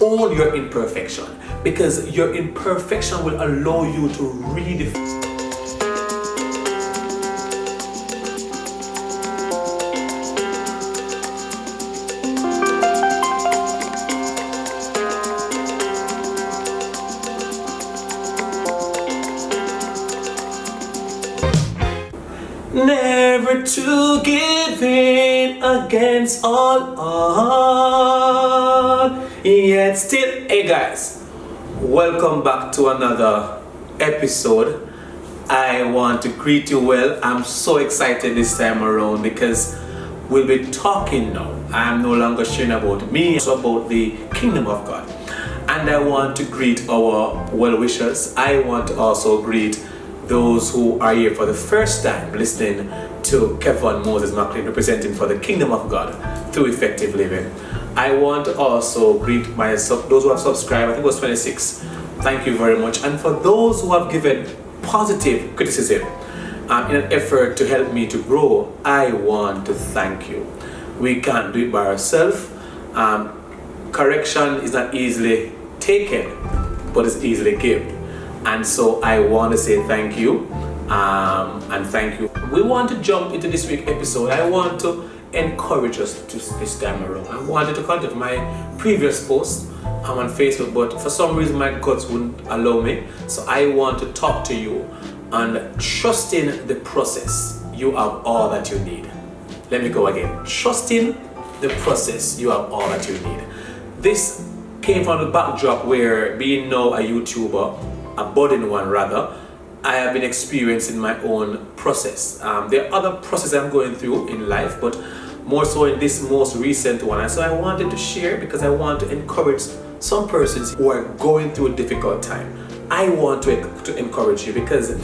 own your imperfection, because your imperfection will allow you to redefine. Never to give in against all odds, yet still. Hey guys, welcome back to another episode. I want to greet you well. I'm so excited this time around because we'll be talking now. I'm no longer sharing about me, it's about the kingdom of God. And I want to greet our well-wishers. I want to also greet those who are here for the first time listening to Kevon Moses McLean representing for the kingdom of God through effective living. I want to also greet those who have subscribed. I think it was 26. Thank you very much. And for those who have given positive criticism in an effort to help me to grow, I want to thank you. We can't do it by ourselves. Correction is not easily taken, but it's easily given. And so I want to say thank you, and thank you. We want to jump into this week's episode. I want to encourage us this time around. I wanted to contact my previous post on Facebook, but for some reason my guts wouldn't allow me. So I want to talk to you and trusting the process, you have all that you need. Let me go again. Trusting the process, you have all that you need. This came from the backdrop where being now a YouTuber, a budding one rather, I have been experiencing my own process. There are other processes I'm going through in life, but more so in this most recent one. And so I wanted to share because I want to encourage some persons who are going through a difficult time. I want to encourage you because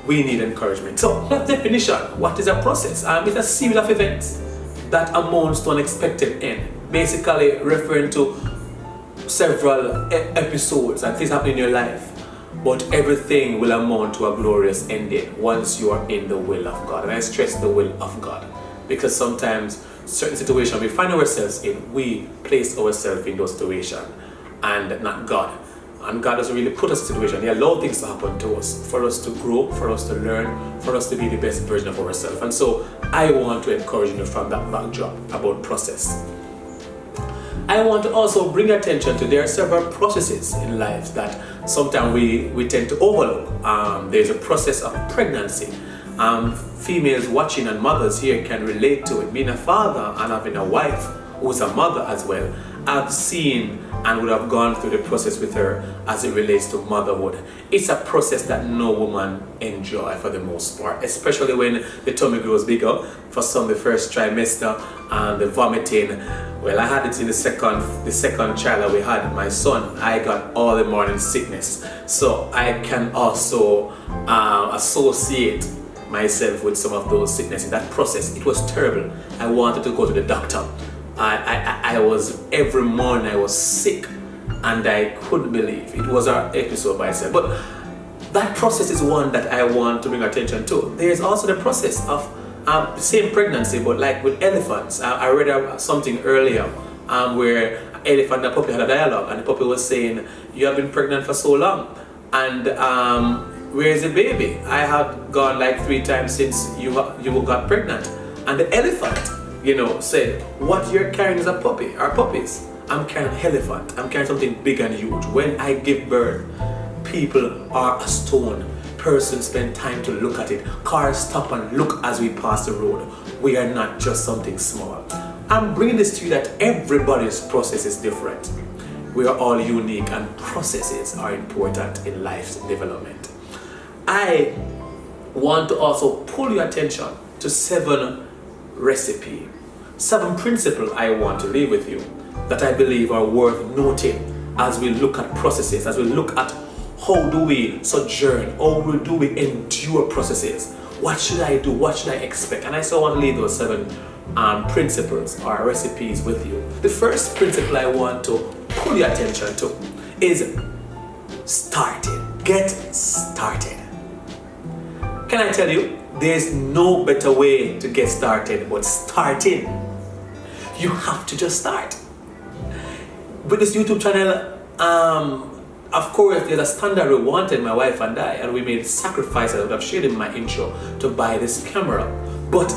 we need encouragement. So, definition, what is a process? It's a series of events that amounts to an expected end. Basically referring to several episodes and things happening in your life. But everything will amount to a glorious ending once you are in the will of God. And I stress the will of God, because sometimes certain situations we find ourselves in, we place ourselves in those situations and not God. And God doesn't really put us in a situation. He allows things to happen to us for us to grow, for us to learn, for us to be the best version of ourselves. And so I want to encourage you from that backdrop about process. I want to also bring attention to there are several processes in life that sometimes we tend to overlook. There's a process of pregnancy. Females watching and mothers here can relate to it. Being a father and having a wife who's a mother as well, I've seen and would have gone through the process with her as it relates to motherhood. It's a process that no woman enjoy for the most part, especially when the tummy grows bigger. For some, the first trimester and the vomiting. Well, I had it in the second child that we had, my son. I got all the morning sickness. So I can also associate myself with some of those sicknesses. That process, it was terrible. I wanted to go to the doctor. I was, every morning I was sick and I couldn't believe it was an episode by itself. But that process is one that I want to bring attention to. There's also the process of same pregnancy, but like with elephants. I read something earlier where an elephant and a puppy had a dialogue, and the puppy was saying, "You have been pregnant for so long, and where is the baby? I have gone like 3 times since you got pregnant." And the elephant, said, "What you're carrying is a puppy, or puppies. I'm carrying an elephant. I'm carrying something big and huge. When I give birth, people are astonished. Persons spend time to look at it. Cars stop and look as we pass the road. We are not just something small." I'm bringing this to you that everybody's process is different. We are all unique, and processes are important in life's development. I want to also pull your attention to 7 recipes, 7 principles I want to leave with you that I believe are worth noting as we look at processes, as we look at how do we sojourn, how do we endure processes, what should I do, what should I expect. And I still want to leave those 7 principles or recipes with you. The first principle I want to pull your attention to is starting. Get started. Can I tell you, there's no better way to get started but starting. You have to just start. With this YouTube channel, Of course, there's a standard we wanted, my wife and I, and we made sacrifices. I would have shared in my intro to buy this camera. But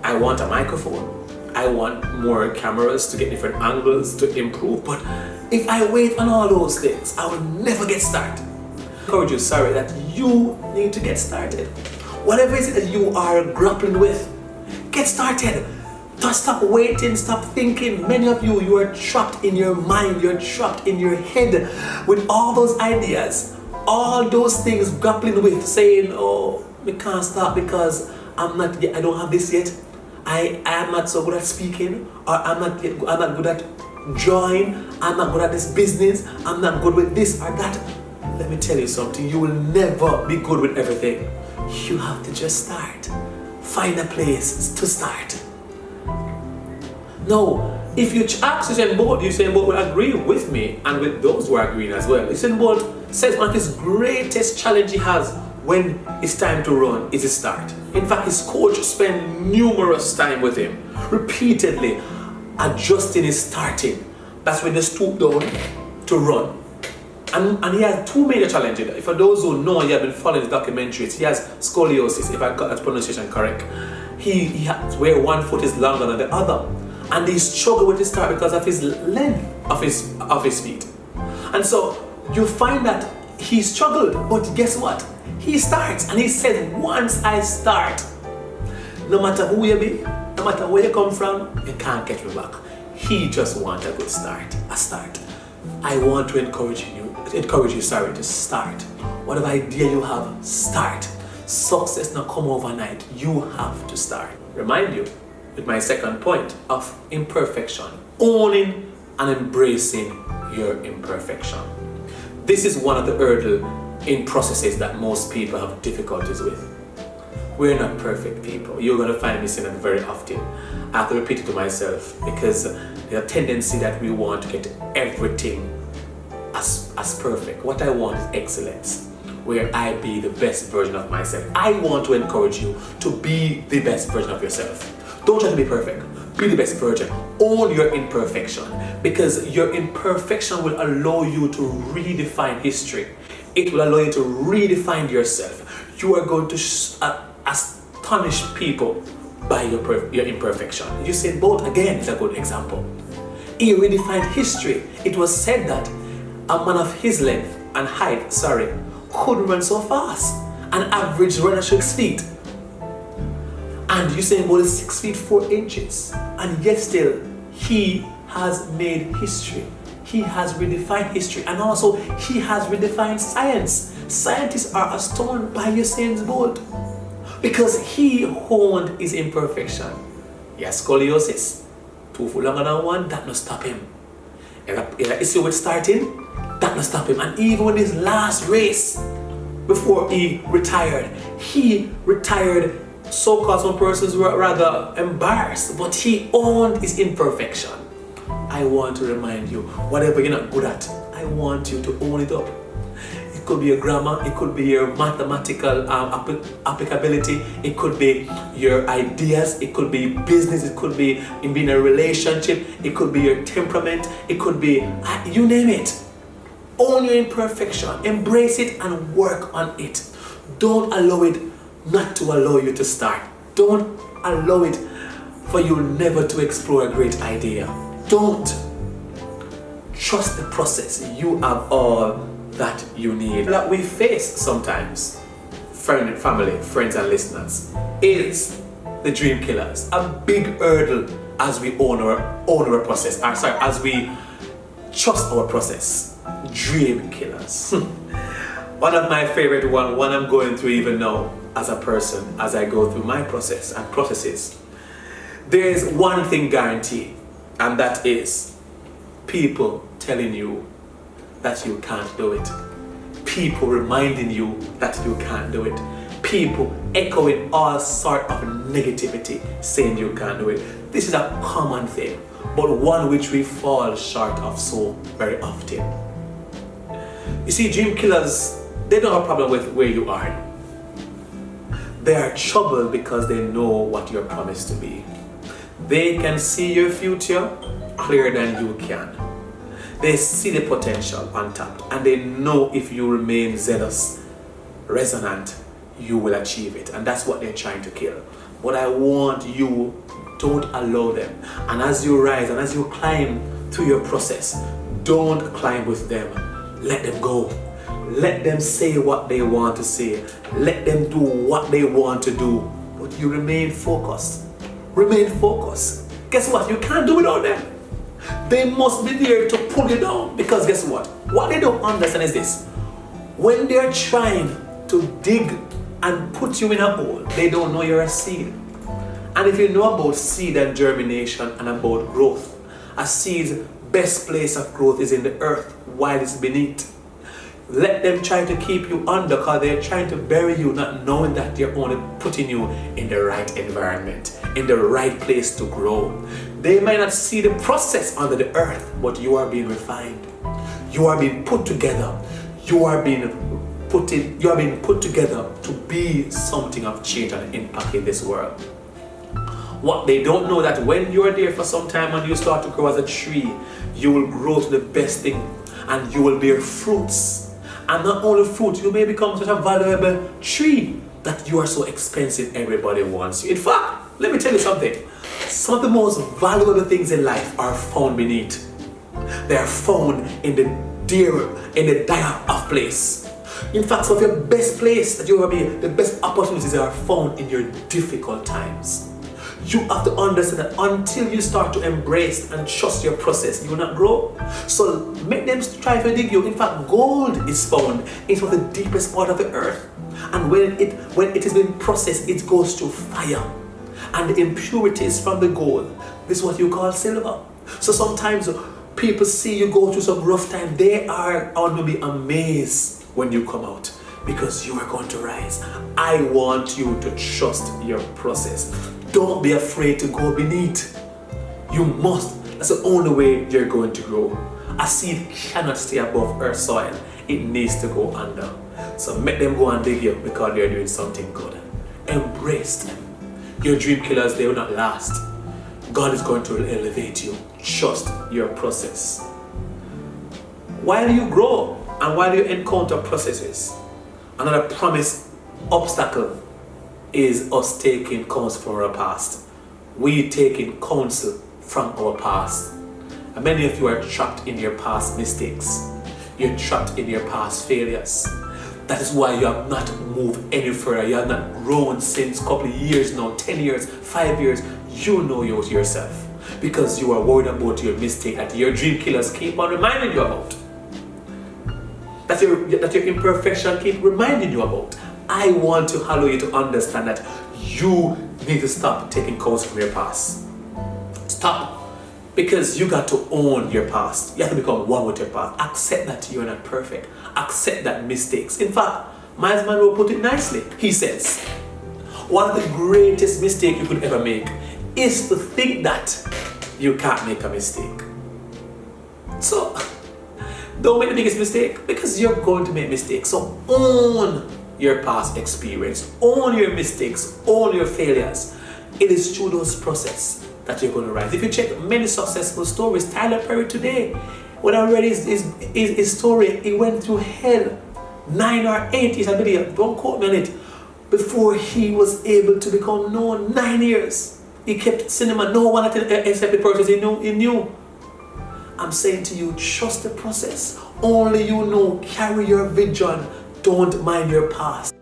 I want a microphone. I want more cameras to get different angles to improve. But if I wait on all those things, I will never get started. I encourage you, that you need to get started. Whatever it is that you are grappling with, get started. Don't stop waiting, stop thinking. Many of you, you are trapped in your mind, you're trapped in your head with all those ideas, all those things grappling with, saying, oh, we can't stop because I don't have this yet. I am not so good at speaking, or I'm not good at drawing, I'm not good at this business, I'm not good with this or that. Let me tell you something, you will never be good with everything. You have to just start. Find a place to start. No, if you ask Usain Bolt will agree with me and with those who are agreeing as well. Usain Bolt says one of his greatest challenge he has when it's time to run is his start. In fact, his coach spent numerous time with him, repeatedly adjusting his starting. That's when they stoop down to run. And he has two major challenges. For those who know, you have been following his documentaries, he has scoliosis, if I got that pronunciation correct. He has where one foot is longer than the other. And he struggled with his start because of his length of his feet. And so you find that he struggled, but guess what? He starts and he says, once I start, no matter who you be, no matter where you come from, you can't get me back. He just wants a good start, a start. I want to encourage you to start. Whatever idea you have, start. Success not come overnight. You have to start. Remind you with my second point of imperfection, owning and embracing your imperfection. This is one of the hurdles in processes that most people have difficulties with. We're not perfect people. You're going to find me saying that very often. I have to repeat it to myself because there's a tendency that we want to get everything as perfect. What I want is excellence, where I be the best version of myself. I want to encourage you to be the best version of yourself. Don't try to be perfect. Be the best version. Own your imperfection, because your imperfection will allow you to redefine history. It will allow you to redefine yourself. You are going to astonish people by your imperfection. Usain Bolt again is a good example. He redefined history. It was said that a man of his length and height, couldn't run so fast. An average runner 6 feet. And Usain Bolt is 6 feet 4 inches. And yet still, he has made history. He has redefined history. And also, he has redefined science. Scientists are astounded by Usain Bolt because he honed his imperfection. He has scoliosis. 2 foot longer than one, that not stop him. If an issue with starting, that not stop him. And even in his last race, before he retired so-called some persons were rather embarrassed, but he owned his imperfection. I want to remind you, whatever you're not good at, I want you to own it up. It could be your grammar, it could be your mathematical applicability, it could be your ideas, it could be business, it could be in being a relationship, it could be your temperament, it could be, you name it. Own your imperfection, embrace it and work on it. Don't allow it not to allow you to start. Don't allow it for you never to explore a great idea. Don't. Trust the process. You have all that you need. That we face sometimes, family, friends and listeners, is the dream killers. A big hurdle as we own our process. As we trust our process. Dream killers. One of my favorite one I'm going through even now as a person, as I go through my process and processes. There is one thing guaranteed, and that is people telling you that you can't do it. People reminding you that you can't do it. People echoing all sort of negativity, saying you can't do it. This is a common thing, but one which we fall short of so very often. You see, dream killers, they don't have a problem with where you are. They are troubled because they know what you're promised to be. They can see your future clearer than you can. They see the potential untapped, and they know if you remain zealous, resonant, you will achieve it. And that's what they're trying to kill. But I want you, don't allow them. And as you rise and as you climb through your process, don't climb with them. Let them go. Let them say what they want to say. Let them do what they want to do. But you remain focused. Remain focused. Guess what? You can't do without them. They must be there to pull you down. Because guess what? What they don't understand is this. When they're trying to dig and put you in a hole, they don't know you're a seed. And if you know about seed and germination and about growth, a seed's best place of growth is in the earth while it's beneath. Let them try to keep you under because they're trying to bury you, not knowing that they're only putting you in the right environment, in the right place to grow. They might not see the process under the earth, but you are being refined. You are being put together. You are being put together to be something of change and impact in this world. What they don't know that when you're there for some time and you start to grow as a tree, you will grow to the best thing and you will bear fruits. And not only fruit, you may become such a valuable tree that you are so expensive everybody wants you. In fact, let me tell you something. Some of the most valuable things in life are found beneath. They are found in the dire of place. In fact, some of your best place that you will be, the best opportunities are found in your difficult times. You have to understand that until you start to embrace and trust your process, you will not grow. So make them try to dig you. In fact, gold is found in some of the deepest part of the earth. And when it has been processed, it goes through fire. And the impurities from the gold, this is what you call silver. So sometimes people see you go through some rough time. They are going to be amazed when you come out because you are going to rise. I want you to trust your process. Don't be afraid to go beneath. You must. That's the only way you're going to grow. A seed cannot stay above earth soil. It needs to go under. So make them go and dig you because they're doing something good. Embrace them. Your dream killers, they will not last. God is going to elevate you. Trust your process. While you grow and while you encounter processes, another promised obstacle is us taking counsel from our past. We taking counsel from our past. And many of you are trapped in your past mistakes. You're trapped in your past failures. That is why you have not moved any further. You have not grown since a couple of years now, 10 years, 5 years. You know yourself because you are worried about your mistake that your dream killers keep on reminding you about. That your imperfection keep reminding you about. I want to allow you to understand that you need to stop taking counsel from your past. Stop. Because you got to own your past. You have to become one with your past. Accept that you're not perfect. Accept that mistakes. In fact, Miles Monroe put it nicely. He says, one of the greatest mistakes you could ever make is to think that you can't make a mistake. So, don't make the biggest mistake because you're going to make mistakes. So own your past experience, own your mistakes, own your failures. It is through those processes that you're going to rise. If you check many successful stories, Tyler Perry today, when I read his story, he went through hell 9 or 8 years, I believe, don't quote me on it, before he was able to become known. 9 years. He kept cinema, no one except the person he knew. I'm saying to you, trust the process. Only you know, carry your vision. Don't mind your past.